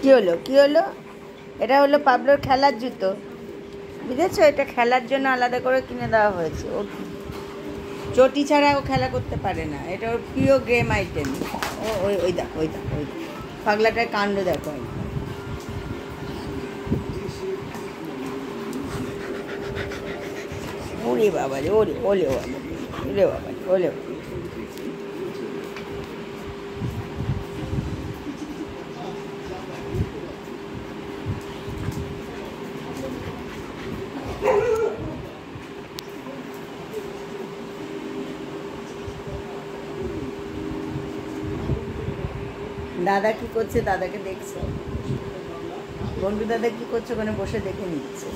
কি হলো কি হলো? এটা হলো পাবলোর খেলার জুতো, বুঝেছো? এটা খেলার জন্য আলাদা করে কিনে দেওয়া হয়েছে। ওর চটি ছাড়া ও খেলা করতে পারে না, এটা ওর প্রিয় গেম আইটেম। ও ওই ওই দেখো ওই দেখো ওই দেখো, পাগলাটার কাণ্ড দেখো। ওরে বাবা রে, ওরে ওলে বাবা, ওলে বাবা, ওলে বাবা। দাদা কি করছে? দাদাকে দেখছো? বন্ধু দাদা কি করছে? ওখানে বসে দেখে নিচ্ছে।